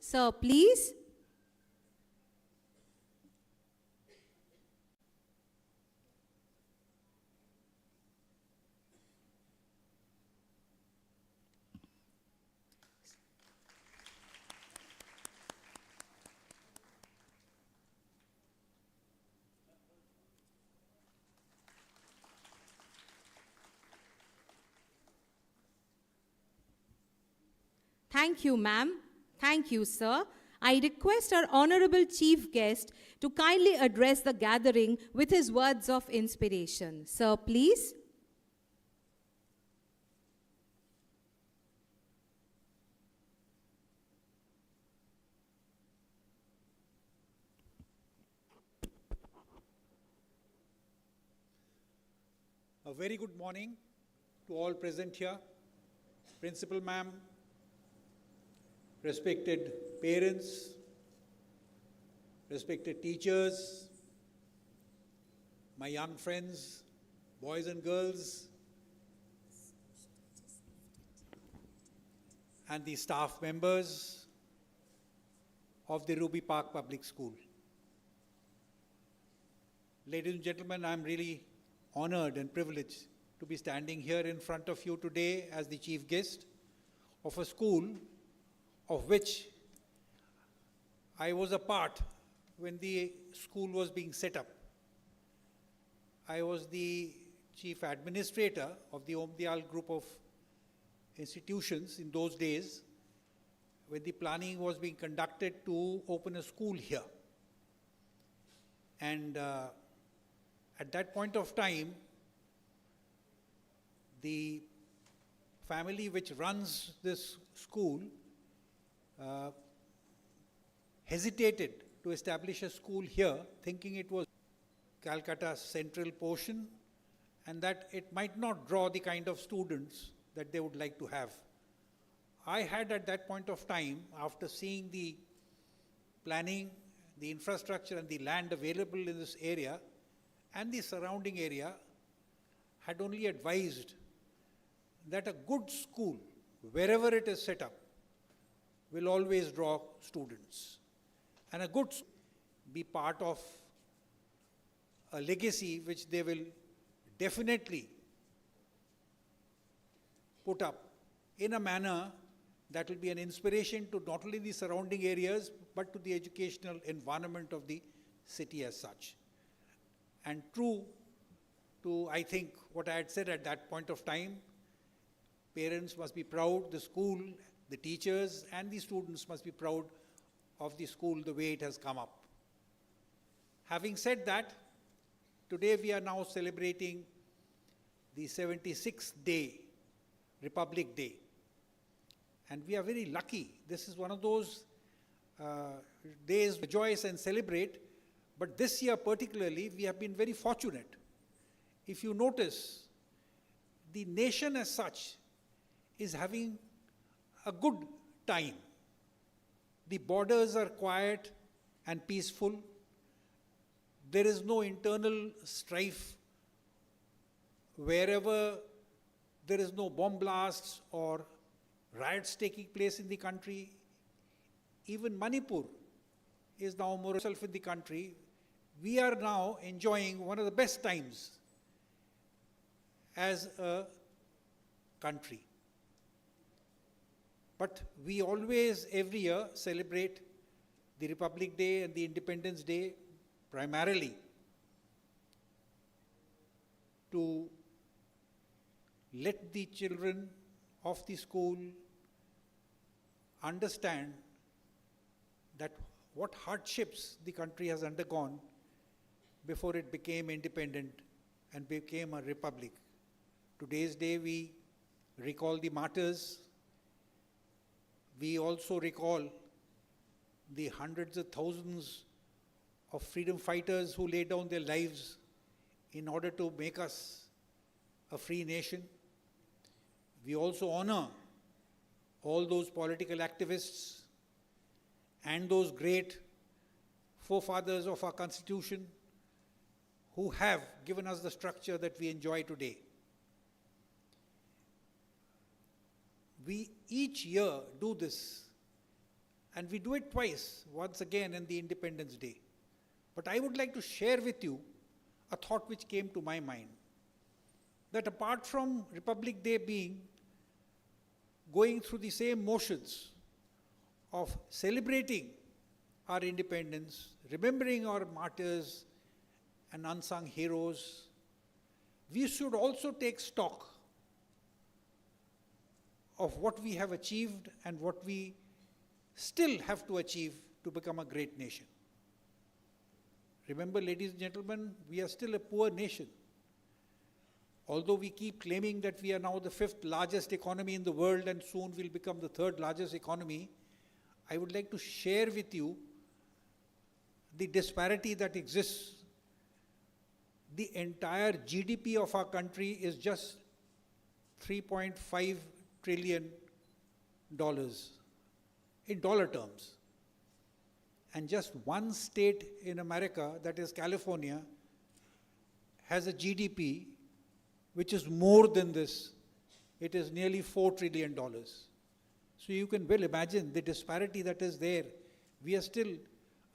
Sir, please. Thank you, ma'am. Thank you, sir. I request our honorable chief guest to kindly address the gathering with his words of inspiration. Sir, please. A very good morning to all present here. Principal ma'am, respected parents, respected teachers, my young friends, boys and girls, and the staff members of the Ruby Park Public School. Ladies and gentlemen, I'm really honored and privileged to be standing here in front of you today as the chief guest of a school of which I was a part when the school was being set up. I was the chief administrator of the Om Dayal group of institutions in those days when the planning was being conducted to open a school here. And at that point of time, the family which runs this school hesitated to establish a school here, thinking it was Calcutta's central portion and that it might not draw the kind of students that they would like to have. I had at that point of time, after seeing the planning, the infrastructure and the land available in this area and the surrounding area, had only advised that a good school, wherever it is set up, will always draw students. And a good be part of a legacy which they will definitely put up in a manner that will be an inspiration to not only the surrounding areas, but to the educational environment of the city as such. And true to, I think, what I had said at that point of time, parents must be proud, the school, the teachers and the students must be proud of the school the way it has come up. Having said that, today we are now celebrating the 76th day, Republic Day. And we are very lucky. This is one of those days to rejoice and celebrate. But this year particularly, we have been very fortunate. If you notice, the nation as such is having a good time. The borders are quiet and peaceful. There is no internal strife. Wherever there is no bomb blasts or riots taking place in the country, even Manipur is now more itself in the country. We are now enjoying one of the best times as a country. But we always, every year, celebrate the Republic Day and the Independence Day primarily to let the children of the school understand that what hardships the country has undergone before it became independent and became a republic. Today's day we recall the martyrs. We also recall the hundreds of thousands of freedom fighters who laid down their lives in order to make us a free nation. We also honor all those political activists and those great forefathers of our Constitution who have given us the structure that we enjoy today. We each year do this, And we do it twice, once again in the Independence Day. But I would like to share with you a thought which came to my mind, that apart from Republic Day being going through the same motions of celebrating our independence, remembering our martyrs and unsung heroes, we should also take stock of what we have achieved and what we still have to achieve to become a great nation. Remember, ladies and gentlemen, we are still a poor nation. Although we keep claiming that we are now the 5th largest economy in the world and soon will become the 3rd largest economy, I would like to share with you the disparity that exists. The entire GDP of our country is just $3.5 trillion in dollar terms. And just one state in America, that is California, has a GDP which is more than this. It is nearly $4 trillion. So you can well imagine the disparity that is there. We are still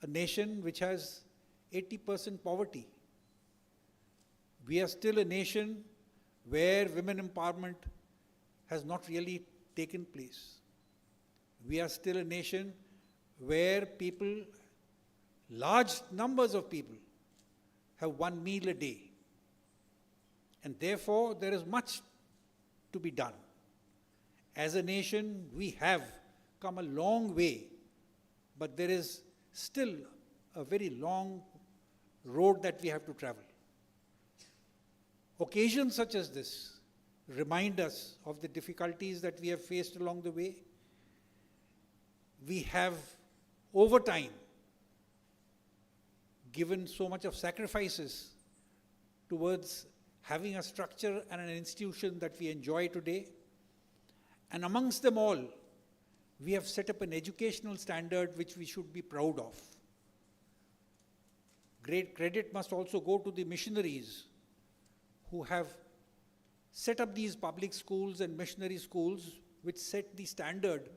a nation which has 80% poverty. We are still a nation where women empowerment has not really taken place. We are still a nation where people, large numbers of people, have one meal a day. And therefore, there is much to be done. As a nation, we have come a long way, but there is still a very long road that we have to travel. Occasions such as this remind us of the difficulties that we have faced along the way. We have, over time, given so much of sacrifices towards having a structure and an institution that we enjoy today. And amongst them all, we have set up an educational standard which we should be proud of. Great credit must also go to the missionaries who have set up these public schools and missionary schools which set the standard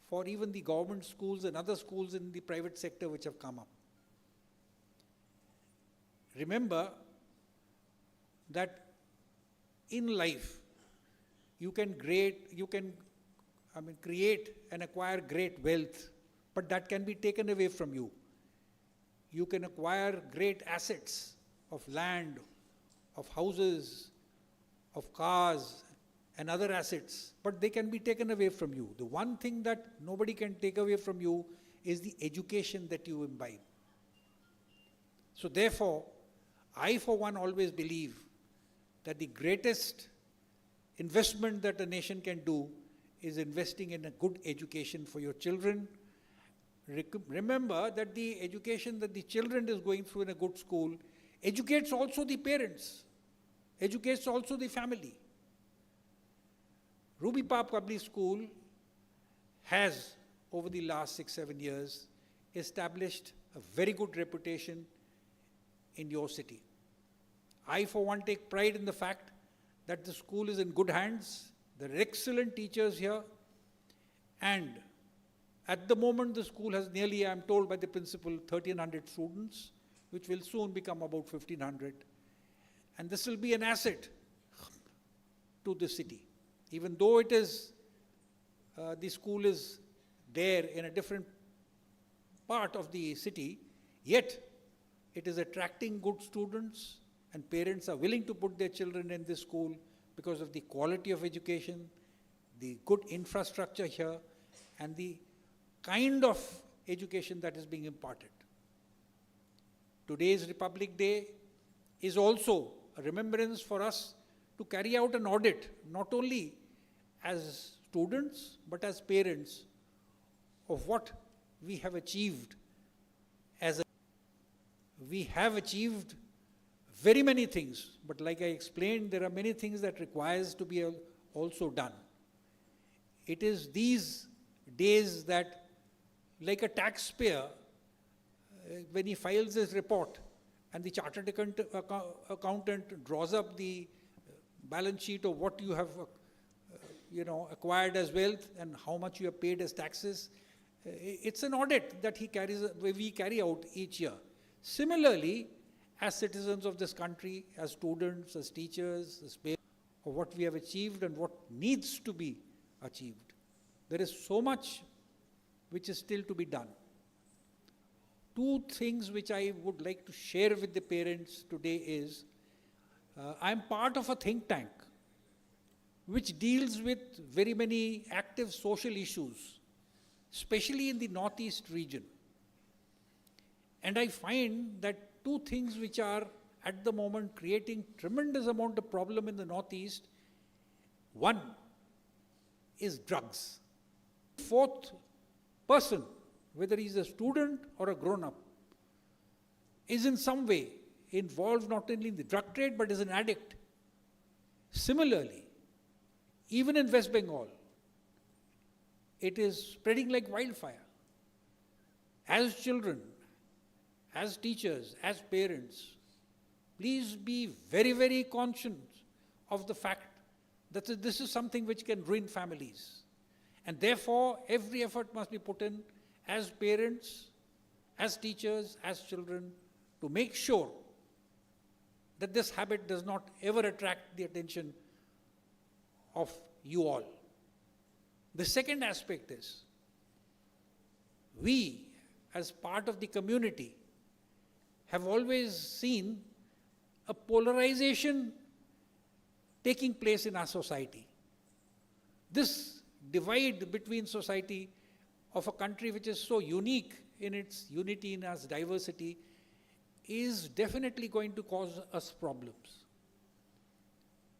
for even the government schools and other schools in the private sector which have come up. Remember that in life, you can create and acquire great wealth, but that can be taken away from you. You can acquire great assets of land, of houses, of cars, and other assets, but they can be taken away from you. The one thing that nobody can take away from you is the education that you imbibe. So therefore, I for one always believe that the greatest investment that a nation can do is investing in a good education for your children. Remember that the education that the children is going through in a good school educates also the parents, educates also the family. Ruby Park Public School has, over the last 6-7 years, established a very good reputation in your city. I, for one, take pride in the fact that the school is in good hands. There are excellent teachers here. And at the moment, the school has nearly, I'm told by the principal, 1,300 students, which will soon become about 1,500. And this will be an asset to the city. Even though it is, the school is there in a different part of the city, yet it is attracting good students, and parents are willing to put their children in this school because of the quality of education, the good infrastructure here, and the kind of education that is being imparted. Today's Republic Day is also a remembrance for us to carry out an audit, not only as students, but as parents, of what we have achieved. We have achieved very many things, but like I explained, there are many things that requires to be also done. It is these days that, like a taxpayer, when he files his report and the chartered accountant draws up the balance sheet of what you have acquired as wealth and how much you have paid as taxes, It's an audit that we carry out each year. Similarly, as citizens of this country, as students, as teachers, as parents, of what we have achieved and what needs to be achieved. There is so much which is still to be done. Two things which I would like to share with the parents today is, I'm part of a think tank which deals with very many active social issues, especially in the northeast region. And I find that two things which are at the moment creating tremendous amount of problem in the northeast. One is drugs. Fourth person, whether he's a student or a grown-up, is in some way involved not only in the drug trade but is an addict. Similarly, even in West Bengal, it is spreading like wildfire. As children, as teachers, as parents, please be very, very conscious of the fact that this is something which can ruin families. And therefore, every effort must be put in as parents, as teachers, as children, to make sure that this habit does not ever attract the attention of you all. The second aspect is, we, as part of the community, have always seen a polarization taking place in our society. This divide between society of a country which is so unique in its unity, in its diversity, is definitely going to cause us problems.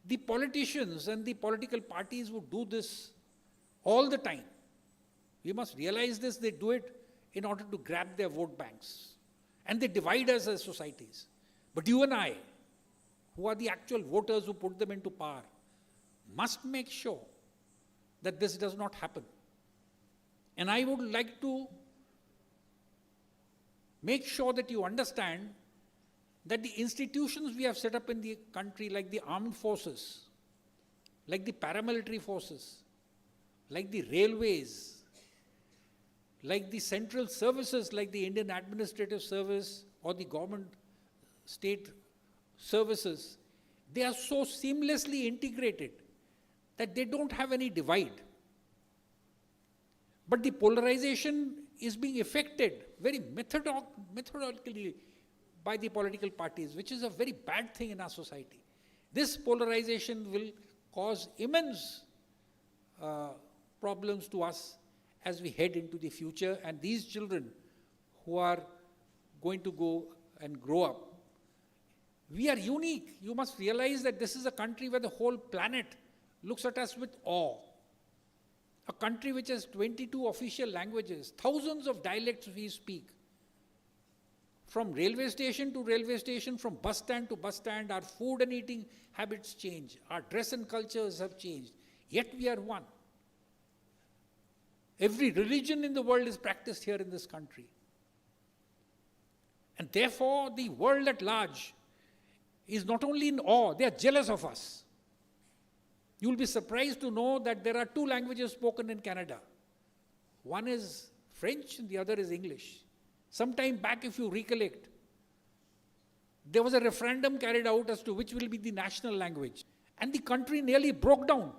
The politicians and the political parties would do this all the time. We must realize this, they do it in order to grab their vote banks. And they divide us as societies. But you and I, who are the actual voters who put them into power, must make sure that this does not happen. And I would like to make sure that you understand that the institutions we have set up in the country, like the armed forces, like the paramilitary forces, like the railways, like the central services like the Indian Administrative Service or the government state services, they are so seamlessly integrated that they don't have any divide. But the polarization is being effected very methodically by the political parties, which is a very bad thing in our society. This polarization will cause immense problems to us as we head into the future, and these children who are going to go and grow up. We are unique. You must realize that this is a country where the whole planet looks at us with awe. A country which has 22 official languages, thousands of dialects we speak. From railway station to railway station, from bus stand to bus stand, our food and eating habits change. Our dress and cultures have changed. Yet we are one. Every religion in the world is practiced here in this country. And therefore, the world at large is not only in awe, they are jealous of us. You will be surprised to know that there are two languages spoken in Canada. One is French and the other is English. Some time back, if you recollect, there was a referendum carried out as to which will be the national language. And the country nearly broke down.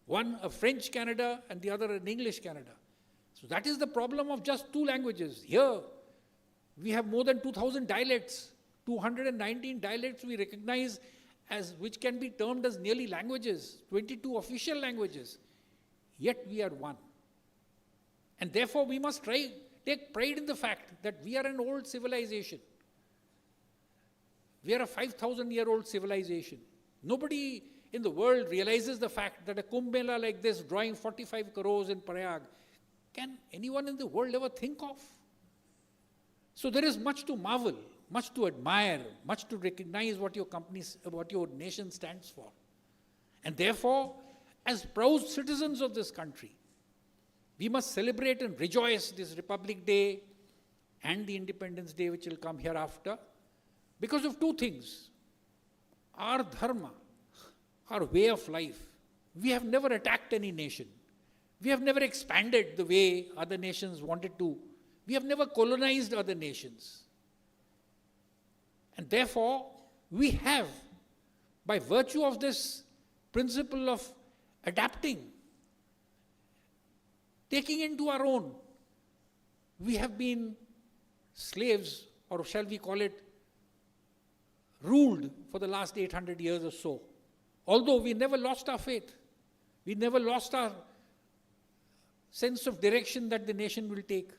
One a French Canada and the other an English Canada. So that is the problem of just two languages. Here, we have more than 2,000 dialects, 219 dialects we recognize as which can be termed as nearly languages, 22 official languages. Yet we are one. And therefore we must take pride in the fact that we are an old civilization. We are a 5,000-year-old civilization. Nobody in the world realizes the fact that a Kumbh Mela like this, drawing 45 crores in Prayag, can anyone in the world ever think of? So there is much to marvel, much to admire, much to recognize what your nation stands for. And therefore, as proud citizens of this country, we must celebrate and rejoice this Republic Day and the Independence Day which will come hereafter because of two things. Our dharma, our way of life. We have never attacked any nation. We have never expanded the way other nations wanted to. We have never colonized other nations. And therefore, we have, by virtue of this principle of adapting, taking into our own, we have been slaves, or shall we call it, ruled for the last 800 years or so. Although we never lost our faith, we never lost our sense of direction that the nation will take.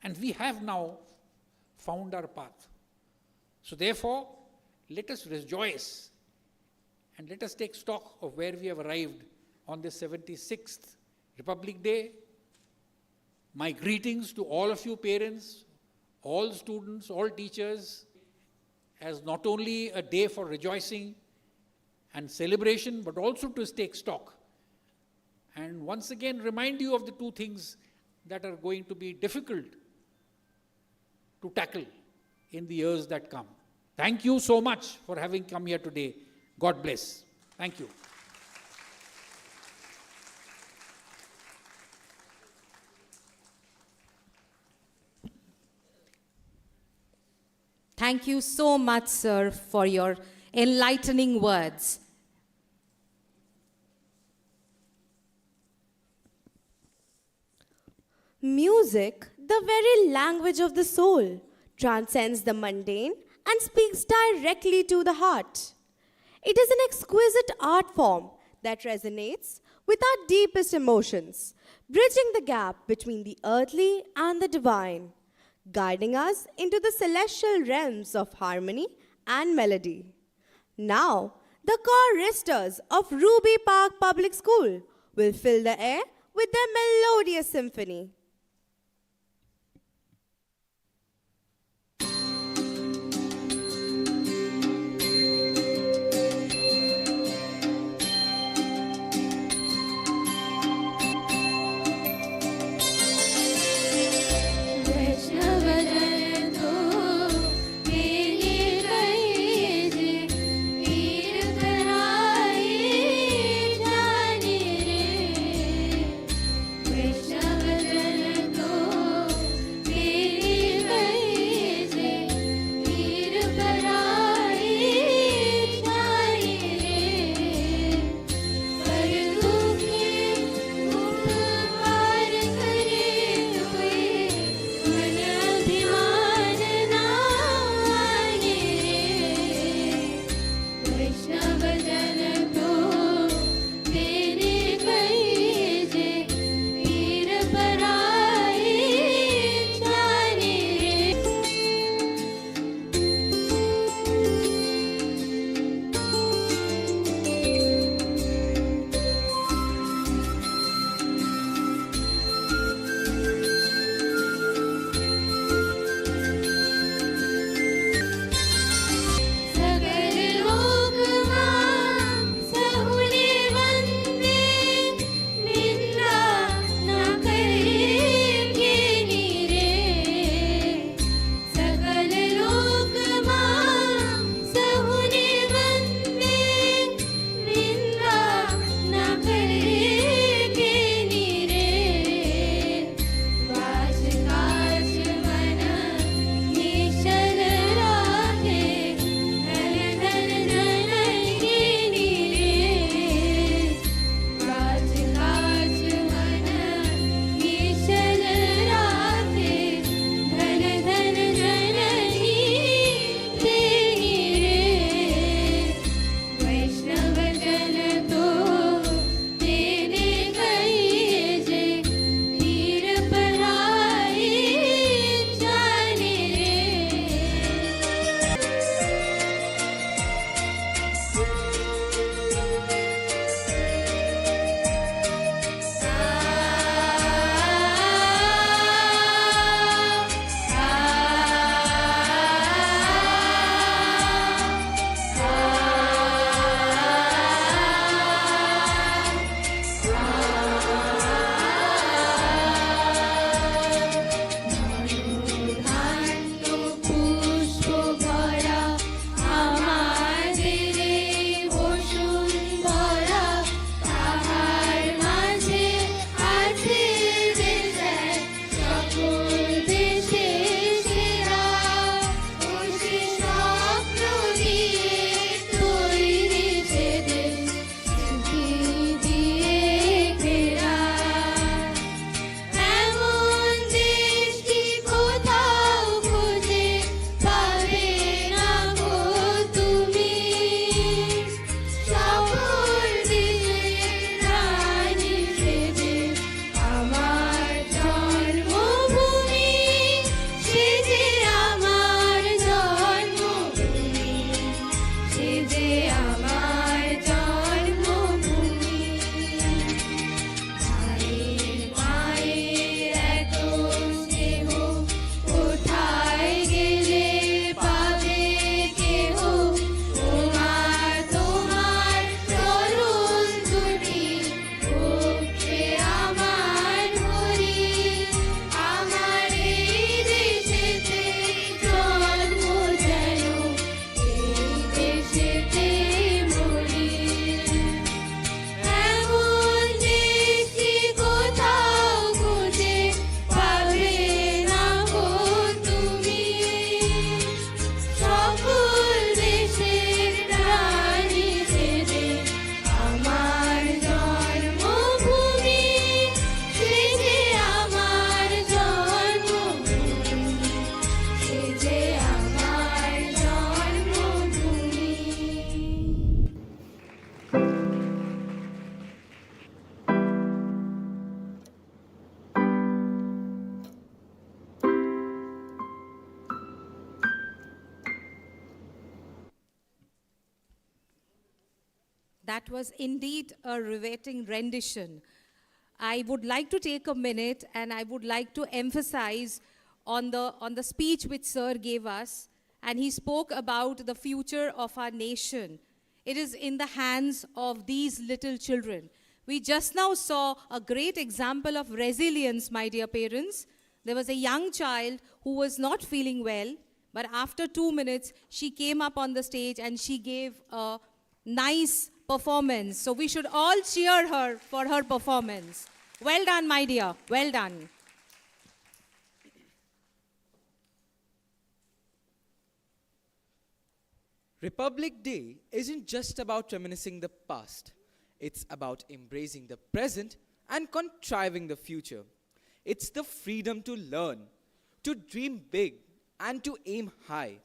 And we have now found our path. So therefore, let us rejoice and let us take stock of where we have arrived on this 76th Republic Day. My greetings to all of you parents, all students, all teachers, as not only a day for rejoicing and celebration, but also to take stock. And once again, remind you of the two things that are going to be difficult to tackle in the years that come. Thank you so much for having come here today. God bless. Thank you. Thank you so much, sir, for your enlightening words. Music, the very language of the soul, transcends the mundane and speaks directly to the heart. It is an exquisite art form that resonates with our deepest emotions, bridging the gap between the earthly and the divine, guiding us into the celestial realms of harmony and melody. Now, the choristers of Ruby Park Public School will fill the air with their melodious symphony. Krishna That was indeed a riveting rendition. I would like to take a minute and I would like to emphasize on the speech which Sir gave us. And he spoke about the future of our nation. It is in the hands of these little children. We just now saw a great example of resilience, my dear parents. There was a young child who was not feeling well, but after 2 minutes, she came up on the stage and she gave a nice performance. So we should all cheer her for her performance. Well done, my dear. Well done. Republic Day isn't just about reminiscing the past. It's about embracing the present and contriving the future. It's the freedom to learn, to dream big, and to aim high.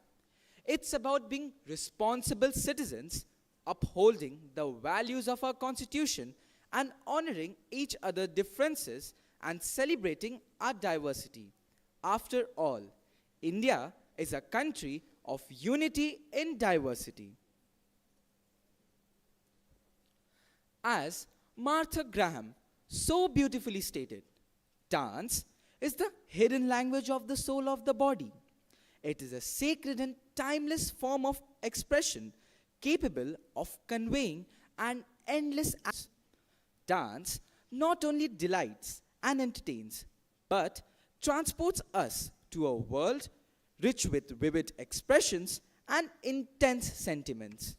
It's about being responsible citizens, upholding the values of our Constitution, and honoring each other's differences and celebrating our diversity. After all, India is a country of unity in diversity. As Martha Graham so beautifully stated, dance is the hidden language of the soul of the body. It is a sacred and timeless form of expression capable of conveying an endless dance not only delights and entertains, but transports us to a world rich with vivid expressions and intense sentiments.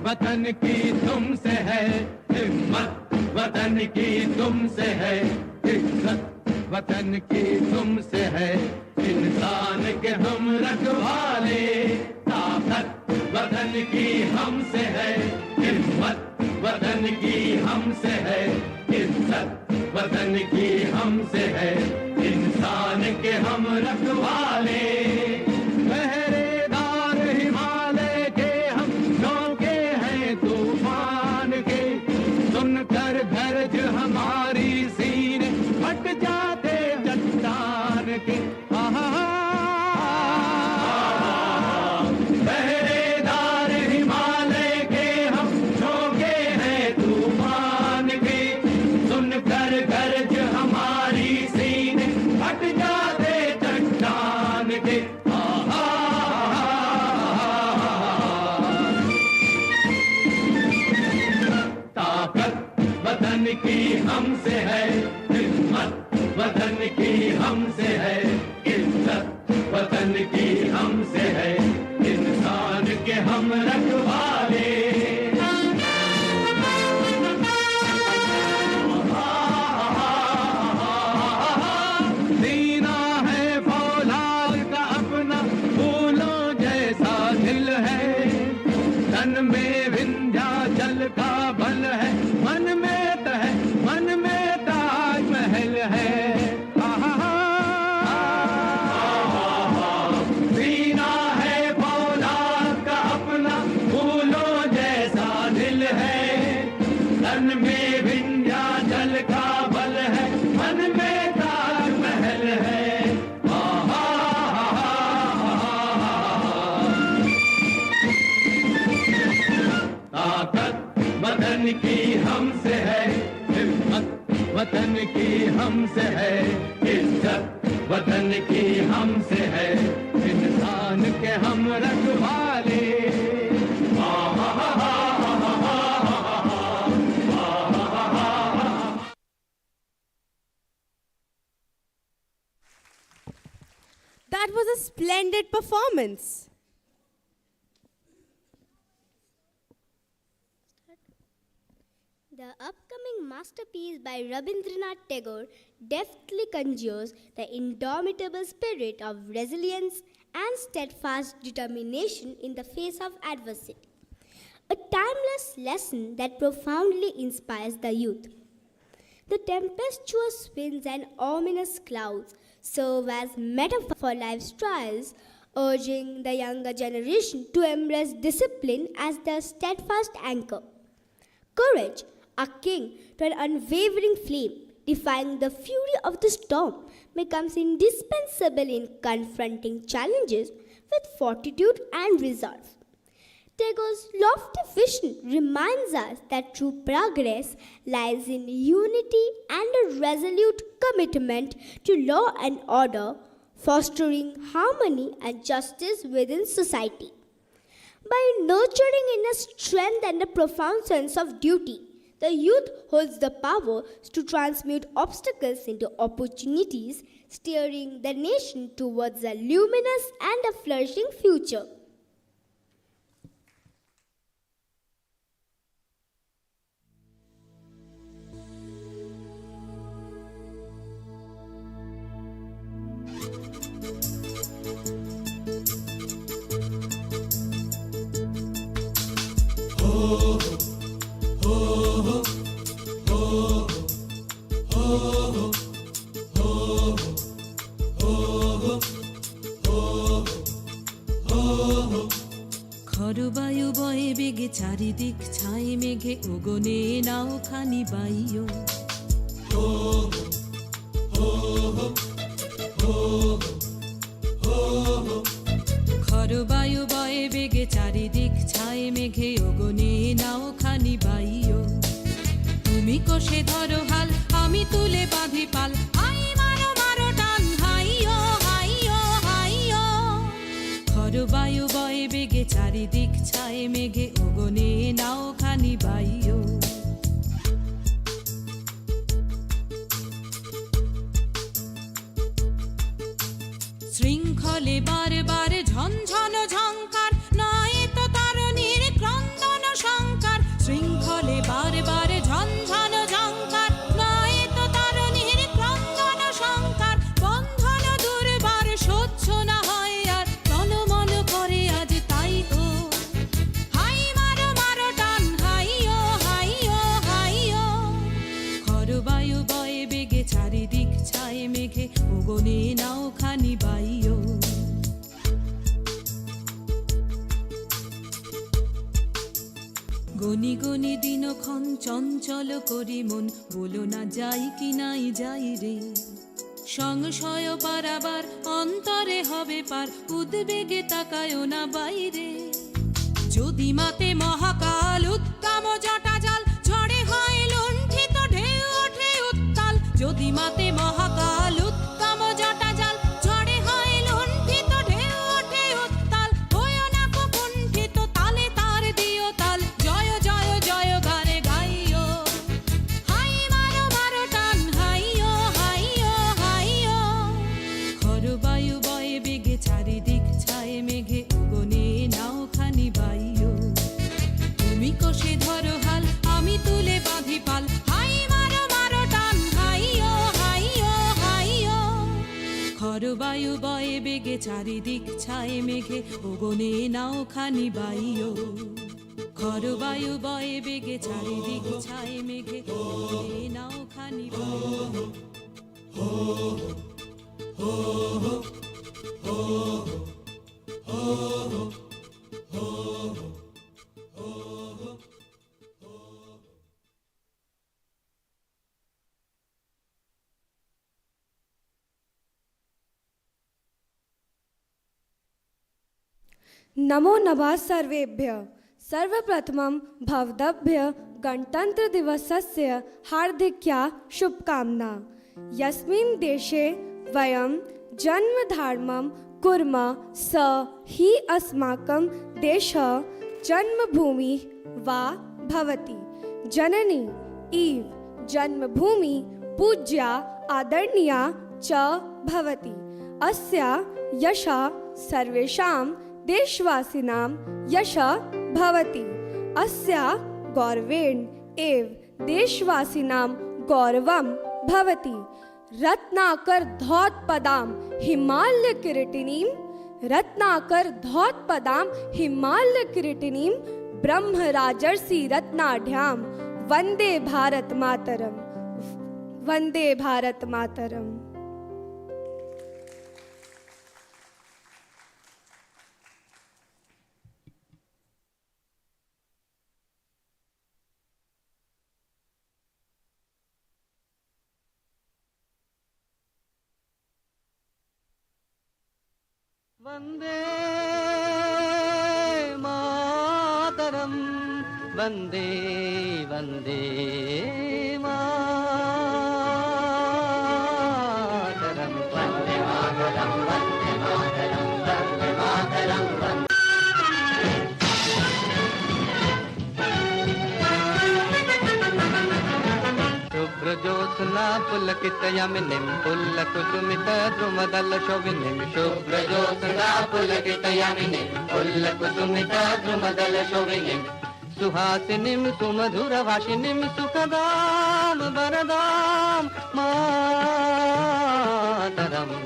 वतन की तुमसे है हिम्मत वतन की तुमसे है इज्जत वतन की तुमसे है इंसान के हम रखवाले ताकत वतन की हमसे है हिम्मत वतन की हमसे है इज्जत वतन की हमसे है इंसान के हम रखवाले हमसे है हिम्मत वतन की हमसे है इज्जत वतन की हमसे है इंसान के हम रखवाले दीना है फौलाद का अपना फूलों जैसा दिल है तन में विंध्याचल का बल है मन में हमसे है हिम्मत वतन की हमसे है इज्जत वतन की हमसे है इंसान के हम रखवाले That was a splendid performance. The upcoming masterpiece by Rabindranath Tagore deftly conjures the indomitable spirit of resilience and steadfast determination in the face of adversity. a timeless lesson that profoundly inspires the youth. The tempestuous winds and ominous clouds serve as metaphor for life's trials, urging the younger generation to embrace discipline as their steadfast anchor. Courage, akin to an unwavering flame, defying the fury of the storm, becomes indispensable in confronting challenges with fortitude and resolve. Tagore's lofty vision reminds us that true progress lies in unity and a resolute commitment to law and order, fostering harmony and justice within society. By nurturing inner strength and a profound sense of duty, the youth holds the power to transmute obstacles into opportunities, steering the nation towards a luminous and a flourishing future. খরবায়ু বয়ে বেগে চারিদিক ছাই মেঘে ওগনে নাও খানি বাইও খরবায়ু বয়ে বেগে চারিদিক ছাই মেঘে ওগনে নাও খানি বাইও তুমি কষে ধরো হাল আমি তুলে বাঁধি পাল হাই মারো মারো টান হাইও হাইও হাইও খরবায়ু বয়ে বেগে চারিদিক ছাই মেঘে ওগনে নাও খানি বাইও শৃঙ্খলে বারে বারে ঝনঝন ঝংকার নয় তো তারণীর ক্রন্দন শঙ্কার শৃঙ্খলে বারে বারে ঝনঝন ঝংকার নয় তো তারণীর ক্রন্দন শঙ্কার বন্ধন দুর্বার সহ্য না হয় আর মন করে আজ তাই ও হাই মারো মারো টান হাইও হাইও হাইও খরবায়ু বয়ে বেগে চারিদিক ছায় মেঘে ওগনে নাও খানি বাইও গনি গনি দিনক্ষণ চঞ্চল করি মন বলো না যাই কি নাই যাই রে সংশয় পারাবার অন্তরে হবে পার উদ্বেগে তাকায়ও না বাইরে যদি মাতে মহাকাল উত্তম জটা জাল ঝড়ে হয় লুণ্ঠিত ঢেউ ওঠে উত্তাল যদি মাতে মহাকাল উত্তম জটা জাল ঝড়ে হয় লুণ্ঠিত ঢেউ ওঠে উত্তাল হয়ো না কুণ্ঠিত তালে তার দিও তাল জয় জয় জয় গানে গাইও হাই মারো মারো টান হাইও হাইও হাইও খরবায়ু বয়ে বেগে চারিদিক ছায় মেঘে ওগনে নাও খানি বাইও তুমি কষে ধরো হাল আমি তুলে বাঁধি পাল হাই মারো মারো টান হাইও হাইও হাইও খরবায়ু বয়ে বেগে চারিদিক ছায় মেঘে ওগনে নাও খানি বাইও খরবায়ু বয়ে বেগে চারিদিক ছায় মেঘে ওগনে নাও খানি বাইও नमो नमः सर्वेभ्यः सर्वप्रथमं भवद्भ्यः गणतन्त्रदिवसस्य हार्दिक्या शुभकामना यस्मिन् देशे वयं जन्मधारणं कुर्मः स हि अस्माकं देशः जन्मभूमिः वा भवति जननी इव जन्मभूमि पूज्या आदरणीया च भवति अस्या यशः सर्वेषां देशवासिनां यशः भवति अस्या गौरवेण एव देशवासिनां गौरवं भवति रत्नाकर धौतपदां हिमालयकिरीटिनीं रत्नाकर धौतपदां हिमालयकिरीटिनीं ब्रह्म राजर्षि रत्नाढ्याम वंदे भारत मातरम, वंदे भारत मातरम। वन्दे मातरं, वन्दे वन्दे मातरं, वन्दे मातरं, वन्दे मातरं, वन्दे मातरं, शुभ्रज्योत्स्ना पुलकितयामिनीं पुल्लकुसुमितद्रुमदल शोभिनीं, शुभ्रज्योत्स्ना पुलकितयामिनीं पुल्लकुसुमितद्रुमदल शोभिनीं, सुहासिनीं सुमधुरभाषिणीं सुखदां वरदां मातरं,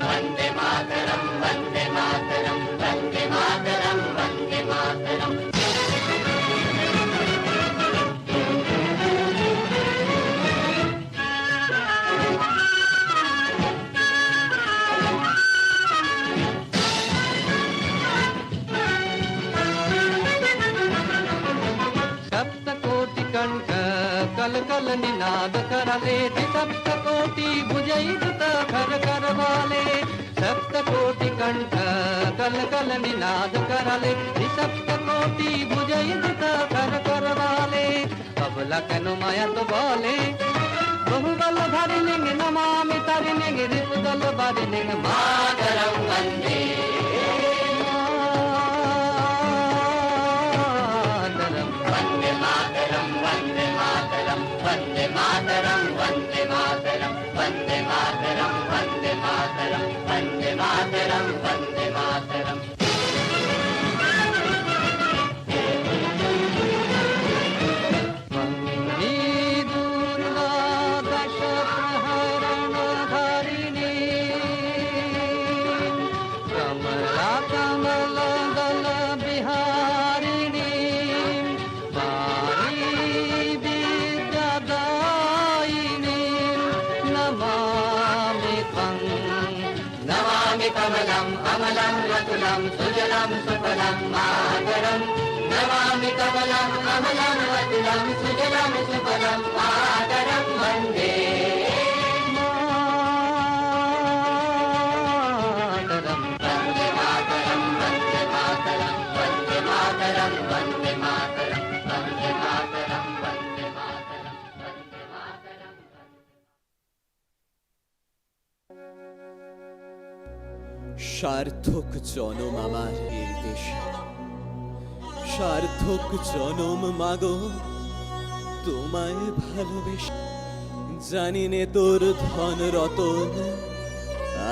वन्दे मातरं, वन्दे मातरं, वन्दे मातरं, वन्दे मातरम्। कंठ कल कल निनाद करले, सप्त कोटि भुजयुक्त खर कर वाले, सप्त कोटि कंठ कल कल निनाद करले, सप्त कोटि भुजयुक्त खर कर वाले, अबला केनो माया तो बोले, बहुबल धरिलिंग नमामि तरिलिंग रिपुदल बारिलिंग मातरं वन्दे वन्दे मातरं, वन्दे मातरं, वन्दे मातरं, वन्दे मातरं, वन्दे मातरं, वन्दे मातरम्। वन्दे दुर्गा दश प्रहरणधारिणी, कमला कमलदल बिहारिणी, कमलम् अमलं वतुलं सुजलं सुफलं मातरं, नमामि कमलम् अमलं वतुलं सुजलं सुफलं मातरं, वन्दे मातरं, वन्दे मातरं, वन्दे मातरं, वन्दे मातरं, वन्दे मातरं, वन्दे मातरं, वन्दे मातरं, वन्दे मातरं। সার্থক জনম আমার এই দেশে, সার্থক জনম মাগো তোমায় ভালোবেসে, জানি নে তোর ধন রতন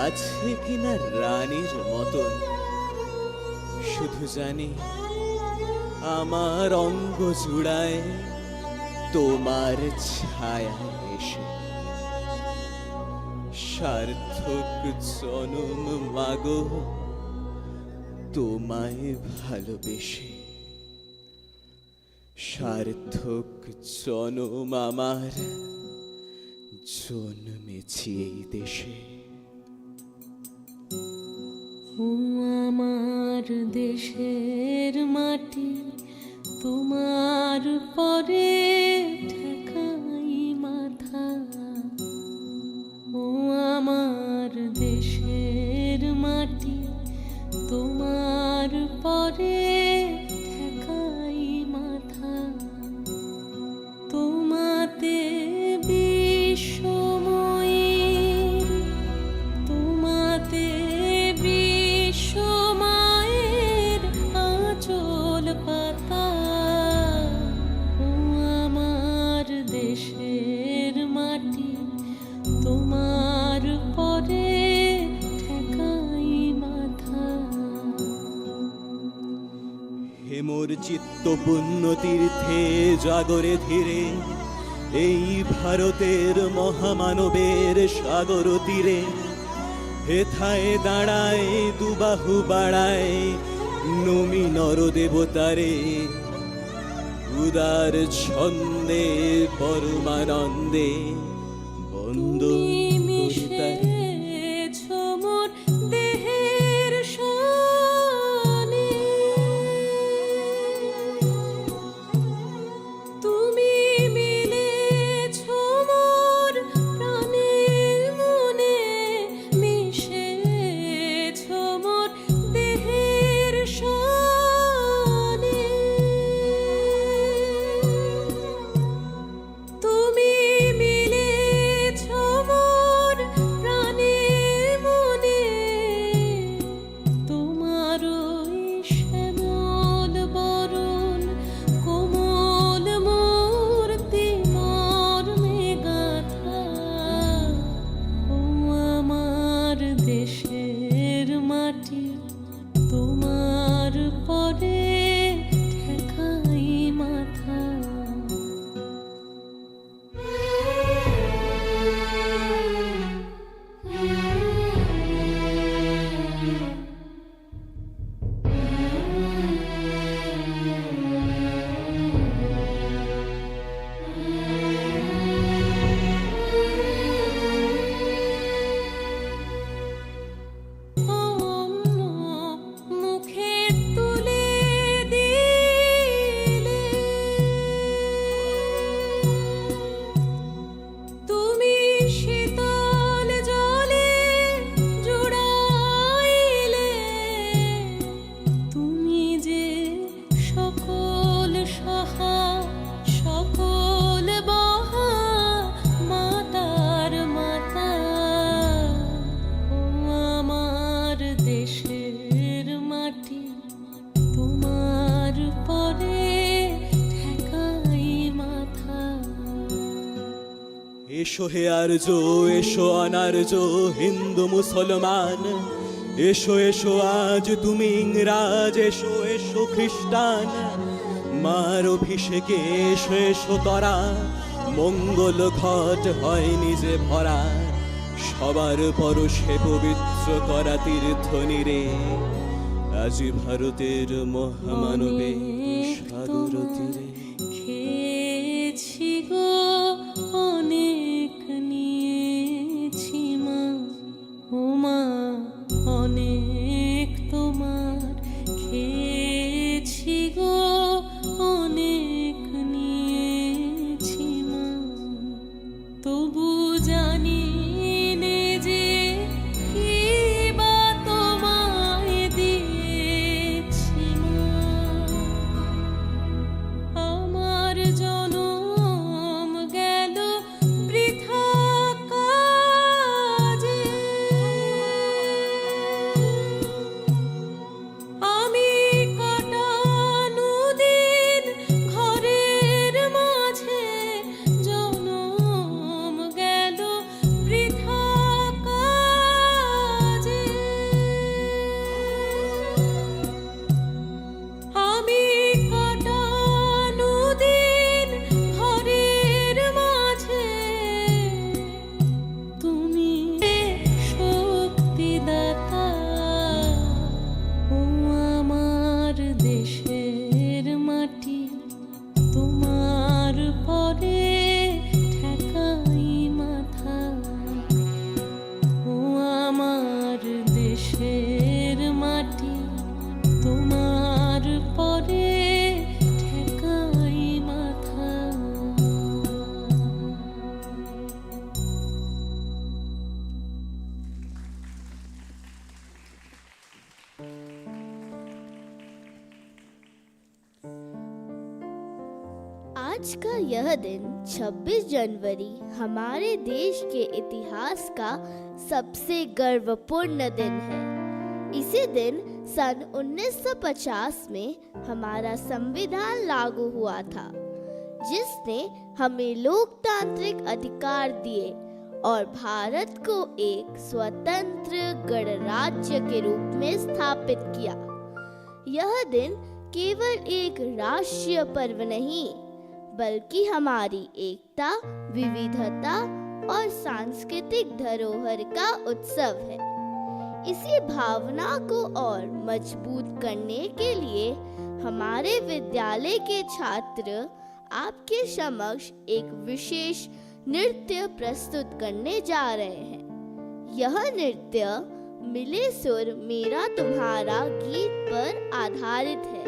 আছে কিনা রানীর মতন, শুধু জানি আমার অঙ্গ জুড়ায় তোমার ছায়া এসে, সার্থক জনম মাগো তোমায় ভালোবেসে, সার্থক জনম আমার জন্মেছি এই দেশে। ও আমার দেশের মাটি, তোমার পরে ঠেকাই মাথা, ও আমার দেশের মাটি, তোমার পরে ঠেকাই মাথা, তোমাতে বিশ্বময়ীর, তোমাতে বিশ্বমায়ের আঁচল পাতা, ও আমার দেশের মাটি, তোমার পরে ঠেকাই মাথা। হে মোর চিত্ত পুণ্য তীর্থে জাগরে ধীরে, এই ভারতের মহামানবের সাগর তীরে, হেথায় দাঁড়ায় দুবাহু বাড়ায় নমি নর দেবতারে, উদার ছন্দে পরমানন্দে বন্দন করি তারে। মোর দেহের সনে তুমি মিলেছ মোর প্রাণের মনে মিশেছ মোর দেহের সনে তুমি মিলেছ মোর প্রাণের মনে তোমার ওই শ্যামল বরণ কোমল মূর্তি মর্মে গাথা ও আমার দেশের মাটি তোমার পরে ঠেকাই মাথা। মুখে তুলে দিলে তুমি শীতল জলে জুড়াইলে তুমি যে সকল সহা সকল বহা মাতার মাতা ও আমার দেশের মাটি তোমার পরে ঠেকাই মাথা। এসো হে আর্য, এসো অনার্য হিন্দু মুসলমান, এসো এসো আজ তুমি ইংরাজ, এসো এসো খ্রিস্টান, মার অভিষেকে এসো এসো তরা, মঙ্গল ঘট হয় নিজে ভরা, সবার পরশে পবিত্র করা তীর্থ নীরে, আজি ভারতের মহামানবে সাগর তীরে। খেয়েছি গো অনেক নিয়েছি মা ও মা অনেক তোমার খেয়েছি গো অনেক নিয়েছি মা তবু জানি নে যে কি বা তোমায় দিয়েছি মা আমার জনম গেল বৃথা কাজে আমি কাটানো দিন ঘরের মাঝে জনম গেল বৃথা কাজে আমি কাটানো দিন ঘরের মাঝে তুমি শক্তিদাতা ও আমার দেশের মাটি তোমার পরে ঠেকাই মাথা ও আমার দেশের মাটি তোমার পরে ঠেকাই মাথা। आज का यह दिन 26 जनवरी हमारे देश के इतिहास का सबसे गर्वपूर्ण दिन है। इसी दिन सन 1950 में हमारा संविधान लागू हुआ था, जिसने हमें लोकतांत्रिक अधिकार दिए और भारत को एक स्वतंत्र गणराज्य के रूप में स्थापित किया। यह दिन केवल एक राष्ट्रीय पर्व नहीं, बल्कि हमारी एकता, विविधता और सांस्कृतिक धरोहर का उत्सव है। इसी भावना को और मजबूत करने के लिए हमारे विद्यालय के छात्र आपके समक्ष एक विशेष नृत्य प्रस्तुत करने जा रहे हैं। यह नृत्य मिले सुर मेरा तुम्हारा गीत पर आधारित है,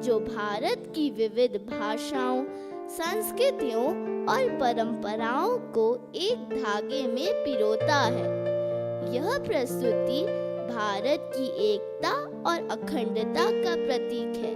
जो भारत की विविध भाषाओं, संस्कृतियों और परंपराओं को एक धागे में पिरोता है। यह प्रस्तुति भारत की एकता और अखंडता का प्रतीक है।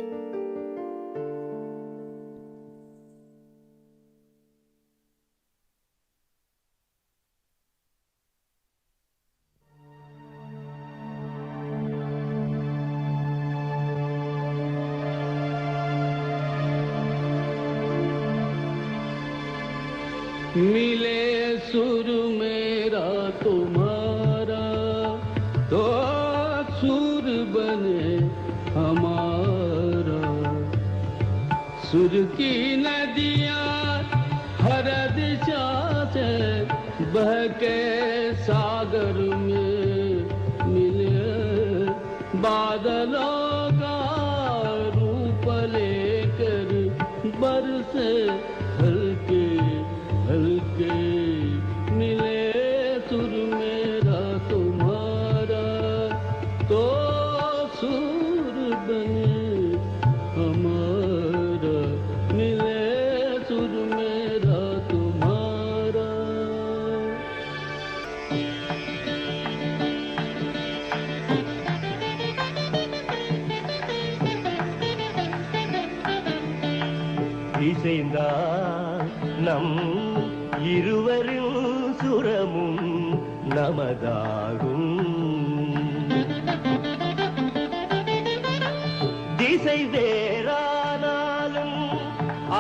मिले सुर मेरा तुम्हारा तो सुर बने हमारा। सुर की नदियाँ हर दिशा से बह के सागर में मिले। बादलों का रूप लेकर बरसे हल्के हल्के। मिले सुर मेरा तुम्हारा तो सुर बने हमारा। मिले सुर मेरा तुम्हारा। இசைந்தான் நம் இருவரின் சுரமும் நமதாகும். திசை வேறானாலும்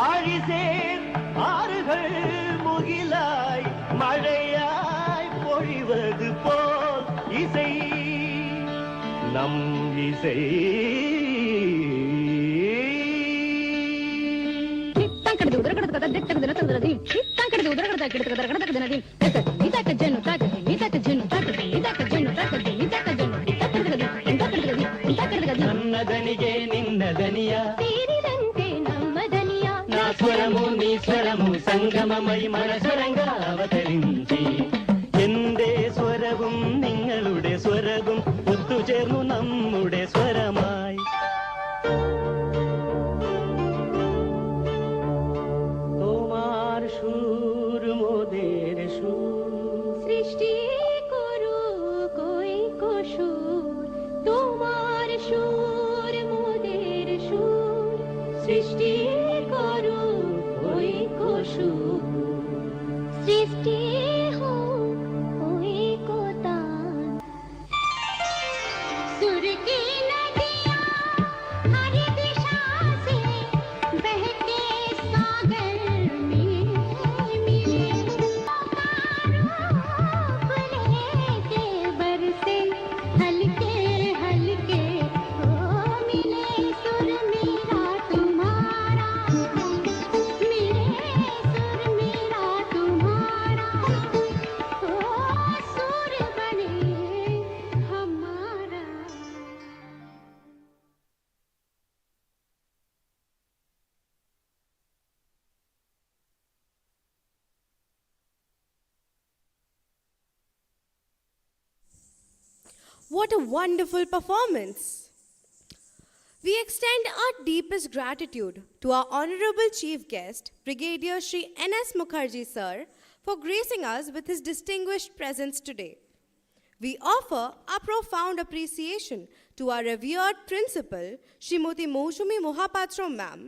ஆழிசேர் ஆறுகள் முகிலாய் மழையாய் பொழிவது போல் இசை நம் இசை. నన్నదనిగే నిన్నదనియా నా స్వరము నీ స్వరము സംഗമമൈ മനസ്വരംഗ അവതరించి എന്റെ സ്വരവും നിങ്ങളുടെ സ്വരവും ഒത്തുചേർന്നു നമ്മുടെ സ്വരമായി. তোমার সুর মোদের সুর সৃষ্টি করো কৈক সুর, তোমার সুর মোদের সুর। সৃষ্টি করো কৈক সুর, সৃষ্টি হোক কৈক তান। सुर की नदियाँ हर दिशा से बहके सागर में मिले। रूप लेके बरसे हल्के हल्के। ओ मिले सुर मेरा तुम्हारा, मिले सुर मेरा तुम्हारा। ओ सुर बने हमारा। What a wonderful performance! We extend our deepest gratitude to our Honorable Chief Guest, Brigadier Shri N.S. Mukherjee Sir, for gracing us with his distinguished presence today. We offer our profound appreciation to our revered principal, Srimati Moshumi Mohapatra Ma'am,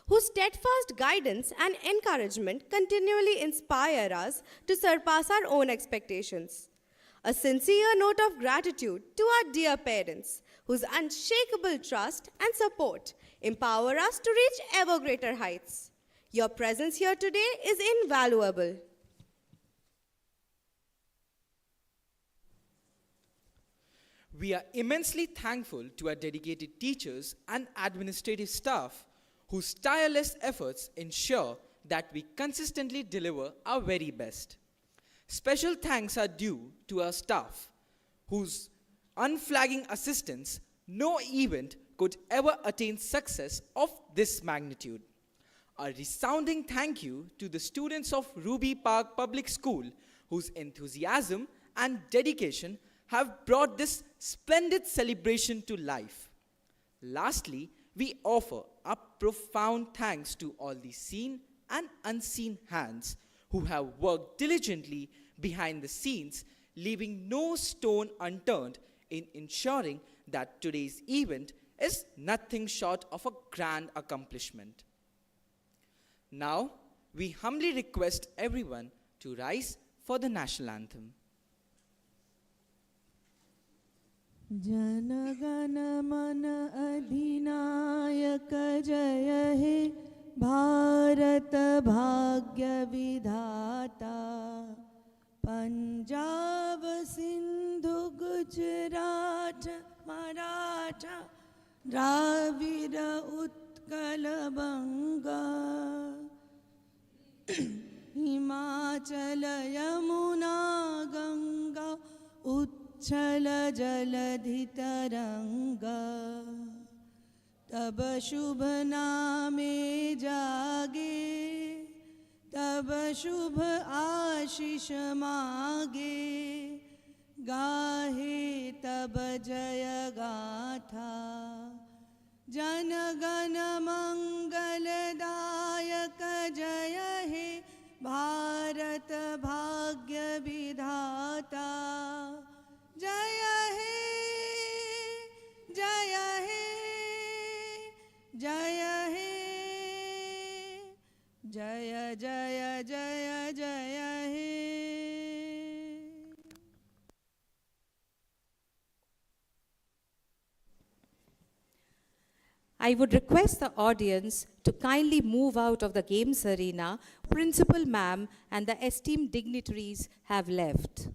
whose steadfast guidance and encouragement continually inspire us to surpass our own expectations. A sincere note of gratitude to our dear parents, whose unshakable trust and support empower us to reach ever greater heights. Your presence here today is invaluable. We are immensely thankful to our dedicated teachers and administrative staff whose tireless efforts ensure that we consistently deliver our very best. Special thanks are due to our staff whose unflagging assistance, no event could ever attain success of this magnitude. A resounding thank you to the students of Ruby Park Public School, whose enthusiasm and dedication have brought this splendid celebration to life. Lastly, we offer a profound thanks to all the seen and unseen hands who have worked diligently behind the scenes, leaving no stone unturned in ensuring that today's event is nothing short of a grand accomplishment. Now, we humbly request everyone to rise for the national anthem. जनगण मन अधिनायक जय हे भारत भाग्य विधाता पंजाब सिंधु गुजरात मराठा द्राविड उत्कल बंगा हिमाचल यमुना गंगा उच्छल जलधि तरंगा तब शुभ नामे जागे तब शुभ आशीष मागे गाहे तब जय गाथा जन गण मंगलदायक जय हे भारत भाग्य विधाता जय हे जय हे जय हे जय जय जय जय हे I would request the audience to kindly move out of the games arena. Principal ma'am and the esteemed dignitaries have left.